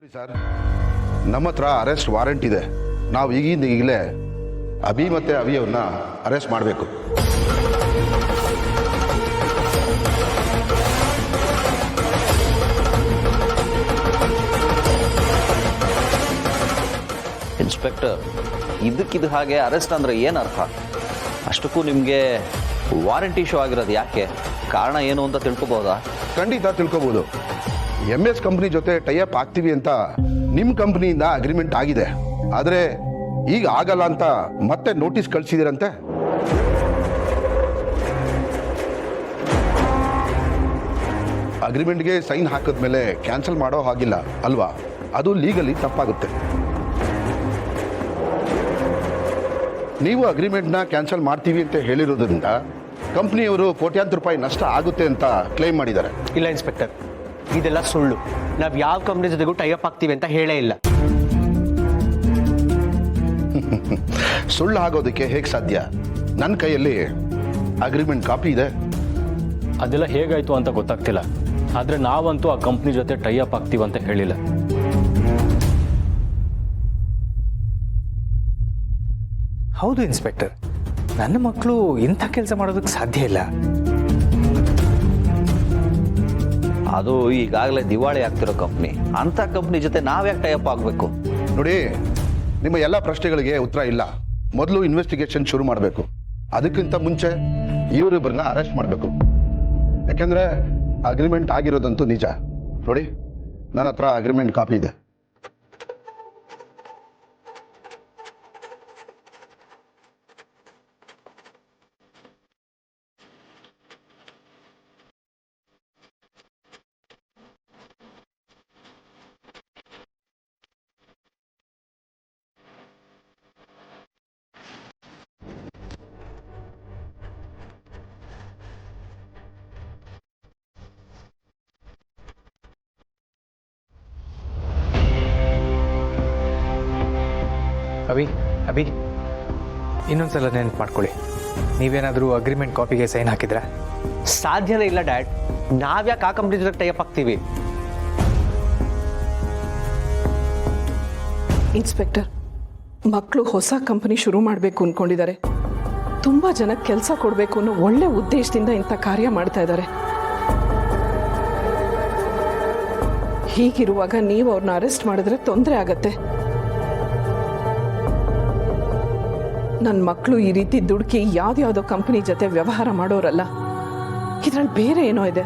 Sir, ನಮ್ಮ ಹತ್ರ arrest warrant ಇದೆ. ನಾವು ಈಗಲೇ ಅಭಿ ಮತ್ತೆ ಅವಿ ಅವ್ರನ್ನ ಅರೆಸ್ಟ್ ಮಾಡಬೇಕು. ಇನ್ಸ್ಪೆಕ್ಟರ್, ಇದಕ್ಕಿದು ಹಾಗೆ ಅರೆಸ್ಟ್ ಅಂದ್ರೆ ಏನರ್ಥ? ಅಷ್ಟಕ್ಕೂ ನಿಮಗೆ ವಾರಂಟ್ ಇಶ್ಯೂ ಆಗಿರೋದು ಯಾಕೆ? ಕಾರಣ ಏನು ಅಂತ ತಿಳ್ಕೊಬೋದಾ? ಖಂಡಿತ ತಿಳ್ಕೊಬೋದು. MS ಕಂಪ್ನಿ ಜೊತೆ ಟೈಅಪ್ ಆಗ್ತೀವಿ ಅಂತ ನಿಮ್ಮ ಕಂಪ್ನಿಯಿಂದ ಅಗ್ರಿಮೆಂಟ್ ಆಗಿದೆ. ಆದರೆ ಈಗ ಆಗಲ್ಲ ಅಂತ ಮತ್ತೆ ನೋಟಿಸ್ ಕಳಿಸಿದಿರಂತೆ. ಅಗ್ರಿಮೆಂಟ್ಗೆ ಸೈನ್ ಹಾಕಿದ್ಮೇಲೆ ಕ್ಯಾನ್ಸಲ್ ಮಾಡೋ ಹಾಗಿಲ್ಲ ಅಲ್ವಾ? ಅದು ಲೀಗಲಿ ತಪ್ಪಾಗುತ್ತೆ. ನೀವು ಅಗ್ರಿಮೆಂಟ್ನ ಕ್ಯಾನ್ಸಲ್ ಮಾಡ್ತೀವಿ ಅಂತ ಹೇಳಿರೋದ್ರಿಂದ ಕಂಪ್ನಿಯವರು ಕೋಟ್ಯಾಂತರ ರೂಪಾಯಿ ನಷ್ಟ ಆಗುತ್ತೆ ಅಂತ ಕ್ಲೈಮ್ ಮಾಡಿದ್ದಾರೆ. ಇಲ್ಲ ಇನ್ಸ್ಪೆಕ್ಟರ್, ಇದೆಲ್ಲ ಸುಳ್ಳು. ನಾವು ಯಾವ ಕಂಪ್ನಿ ಜೊತೆಗೂ ಟೈಅಪ್ ಆಗ್ತೀವಿ ಅಂತ ಹೇಳೇ ಇಲ್ಲ. ಸುಳ್ಳು ಆಗೋದಕ್ಕೆ ಹೇಗೆ ಸಾಧ್ಯ? ನನ್ನ ಕೈಯಲ್ಲಿ ಅಗ್ರಿಮೆಂಟ್ ಕಾಪಿ ಇದೆ. ಅದೆಲ್ಲ ಹೇಗಾಯ್ತು ಅಂತ ಗೊತ್ತಾಗ್ತಿಲ್ಲ. ಆದರೆ ನಾವಂತೂ ಆ ಕಂಪ್ನಿ ಜೊತೆ ಟೈಅಪ್ ಆಗ್ತೀವಿ ಅಂತ ಹೇಳಿಲ್ಲ. ಹೌದು ಇನ್ಸ್ಪೆಕ್ಟರ್, ನನ್ನ ಮಕ್ಕಳು ಇಂಥ ಕೆಲಸ ಮಾಡೋದಕ್ಕೆ ಸಾಧ್ಯ ಇಲ್ಲ. ಅದು ಈಗಾಗಲೇ ದಿವಾಳಿ ಆಗ್ತಿರೋ ಕಂಪ್ನಿ. ಅಂಥ ಕಂಪ್ನಿ ಜೊತೆ ನಾವ್ಯಾಕೆ ಟೈಅಪ್ ಆಗಬೇಕು? ನೋಡಿ, ನಿಮ್ಮ ಎಲ್ಲ ಪ್ರಶ್ನೆಗಳಿಗೆ ಉತ್ತರ ಇಲ್ಲ. ಮೊದಲು ಇನ್ವೆಸ್ಟಿಗೇಷನ್ ಶುರು ಮಾಡಬೇಕು. ಅದಕ್ಕಿಂತ ಮುಂಚೆ ಇವರಿಬ್ಬರನ್ನ ಅರೆಸ್ಟ್ ಮಾಡಬೇಕು. ಯಾಕೆಂದ್ರೆ ಅಗ್ರಿಮೆಂಟ್ ಆಗಿರೋದಂತೂ ನಿಜ. ನೋಡಿ, ನನ್ನ ಹತ್ರ ಅಗ್ರಿಮೆಂಟ್ ಕಾಪಿ ಇದೆ. ಅಭಿ ಇನ್ನೊಂದ್ಸಲ ನೆನಪು ಮಾಡ್ಕೊಳ್ಳಿ. ನೀವೇನಾದರೂ ಅಗ್ರಿಮೆಂಟ್ ಕಾಪಿಗೆ ಸೈನ್ ಹಾಕಿದ್ರಾ? ಸಾಧ್ಯನೇ ಇಲ್ಲ ಡ್ಯಾಡ್. ನಾವ್ಯಾಕೆ ಆ ಕಂಪ್ನಿ ಜೊತೆ ಟೈಅಪ್ ಆಗ್ತೀವಿ? ಇನ್ಸ್ಪೆಕ್ಟರ್, ಮಕ್ಕಳು ಹೊಸ ಕಂಪನಿ ಶುರು ಮಾಡಬೇಕು ಅಂದ್ಕೊಂಡಿದ್ದಾರೆ. ತುಂಬ ಜನಕ್ಕೆ ಕೆಲಸ ಕೊಡಬೇಕು ಅನ್ನೋ ಒಳ್ಳೆ ಉದ್ದೇಶದಿಂದ ಇಂಥ ಕಾರ್ಯ ಮಾಡ್ತಾ ಇದ್ದಾರೆ. ಹೀಗಿರುವಾಗ ನೀವು ಅವ್ರನ್ನ ಅರೆಸ್ಟ್ ಮಾಡಿದ್ರೆ ತೊಂದರೆ ಆಗತ್ತೆ. ನನ್ನ ಮಕ್ಕಳು ಈ ರೀತಿ ದುಡುಕಿ ಯಾವ್ದ್ಯಾವುದೋ ಕಂಪನಿ ಜೊತೆ ವ್ಯವಹಾರ ಮಾಡೋರಲ್ಲ. ಇದರಲ್ಲಿ ಬೇರೆ ಏನೋ ಇದೆ.